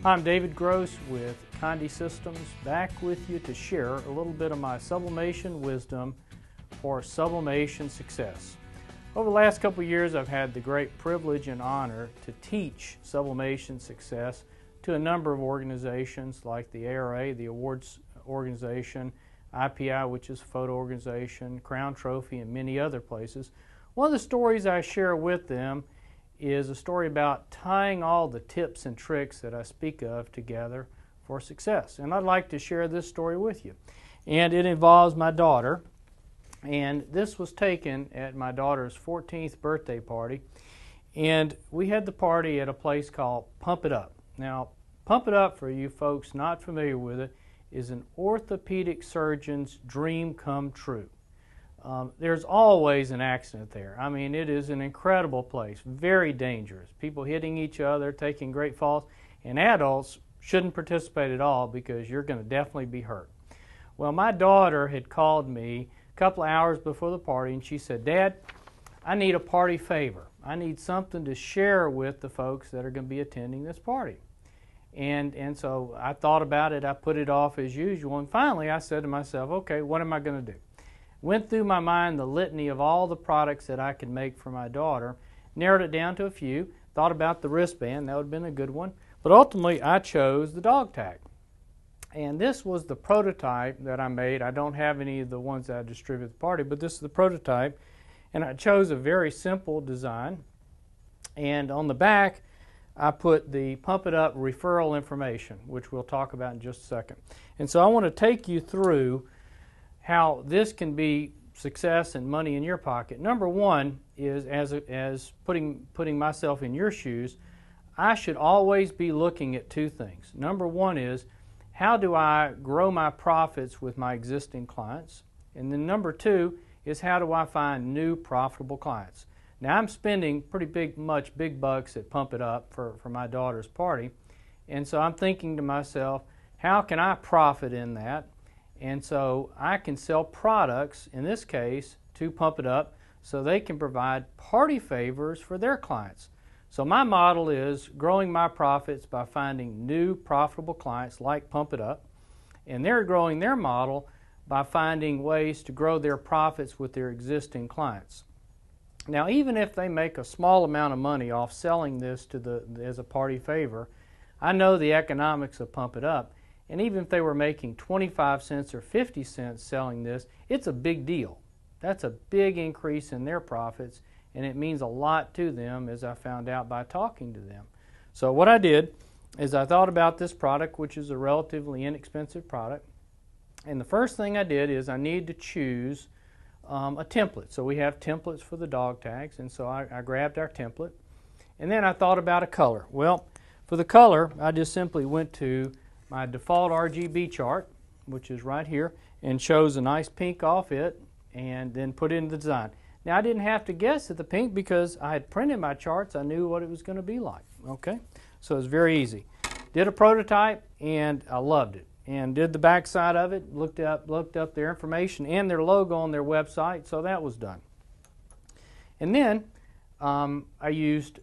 I'm David Gross with Condi Systems, back with you to share a little bit of my sublimation wisdom for sublimation success. Over the last couple of years, I've had the great privilege and honor to teach sublimation success to a number of organizations like the ARA, the awards organization, IPI, which is a photo organization, Crown Trophy, and many other places. One of the stories I share with them is a story about tying all the tips and tricks that I speak of together for success. And I'd like to share this story with you. And it involves my daughter. And this was taken at my daughter's 14th birthday party. And we had the party at a place called Pump It Up. Now, Pump It Up, for you folks not familiar with it, is an orthopedic surgeon's dream come true. There's always an accident there. I mean, it is an incredible place, very dangerous. People hitting each other, taking great falls, and adults shouldn't participate at all because you're going to definitely be hurt. Well, my daughter had called me a couple of hours before the party, and she said, "Dad, I need a party favor. I need something to share with the folks that are going to be attending this party." And so I thought about it. I put it off as usual, and finally I said to myself, okay, what am I going to do? Went through my mind the litany of all the products that I could make for my daughter, narrowed it down to a few, thought about the wristband, that would have been a good one, but ultimately I chose the dog tag. And this was the prototype that I made. I don't have any of the ones that I distribute at the party, but this is the prototype, and I chose a very simple design. And on the back, I put the Pump It Up referral information, which we'll talk about in just a second. And so I want to take you through how this can be success and money in your pocket. Number one is, as putting myself in your shoes, I should always be looking at two things. Number one is, how do I grow my profits with my existing clients? And then number two is, how do I find new profitable clients? Now, I'm spending pretty big bucks at Pump It Up for my daughter's party, and so I'm thinking to myself, how can I profit in that? And so I can sell products, in this case, to Pump It Up so they can provide party favors for their clients. So my model is growing my profits by finding new profitable clients like Pump It Up, and they're growing their model by finding ways to grow their profits with their existing clients. Now, even if they make a small amount of money off selling this as a party favor, I know the economics of Pump It Up. And even if they were making 25 cents or 50 cents selling this, it's a big deal. That's a big increase in their profits, and it means a lot to them, as I found out by talking to them. So what I did is I thought about this product, which is a relatively inexpensive product, and the first thing I did is I need to choose a template. So we have templates for the dog tags, and so I grabbed our template, and then I thought about a color. Well, for the color, I just simply went to my default RGB chart, which is right here, and chose a nice pink off it, and then put in the design. Now, I didn't have to guess at the pink because I had printed my charts. I knew what it was going to be like. Okay, so it was very easy. Did a prototype, and I loved it. And did the back side of it, looked up their information and their logo on their website, so that was done. And then I used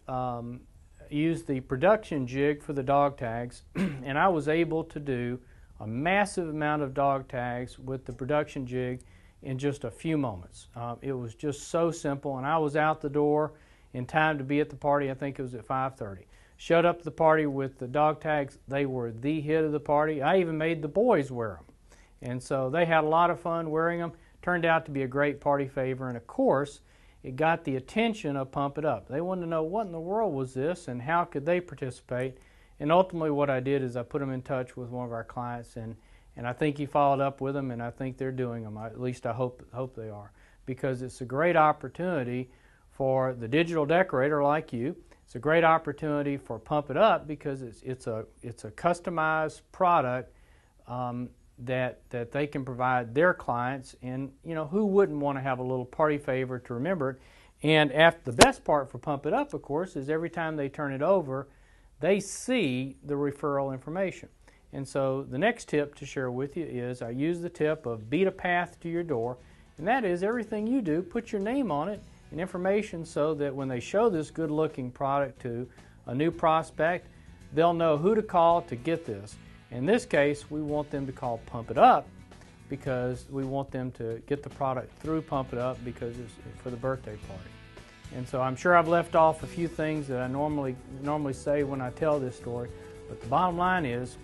the production jig for the dog tags, and I was able to do a massive amount of dog tags with the production jig in just a few moments. It was just so simple, and I was out the door in time to be at the party. I think it was at 5:30. Showed up to the party with the dog tags. They were the hit of the party. I even made the boys wear them, and so they had a lot of fun wearing them. Turned out to be a great party favor, and of course, it got the attention of Pump It Up. They wanted to know what in the world was this and how could they participate. And ultimately what I did is I put them in touch with one of our clients, and I think he followed up with them, and I think they're doing them. At least I hope they are, because it's a great opportunity for the digital decorator like you. It's a great opportunity for Pump It Up because it's a customized product that they can provide their clients, and you know, who wouldn't want to have a little party favor to remember it. And the best part for Pump It Up, of course, is every time they turn it over, they see the referral information. And so the next tip to share with you is I use the tip of beat a path to your door, and that is everything you do, put your name on it and information so that when they show this good-looking product to a new prospect, they'll know who to call to get this. In this case, we want them to call Pump It Up because we want them to get the product through Pump It Up because it's for the birthday party. And so I'm sure I've left off a few things that I normally say when I tell this story, but the bottom line is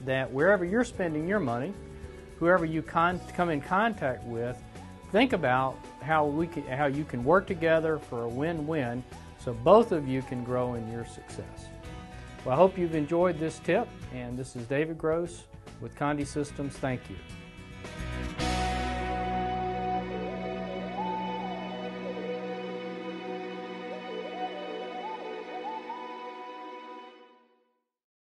that wherever you're spending your money, whoever you come in contact with, think about how you can work together for a win-win so both of you can grow in your success. Well, I hope you've enjoyed this tip, and this is David Gross with Condi Systems. Thank you.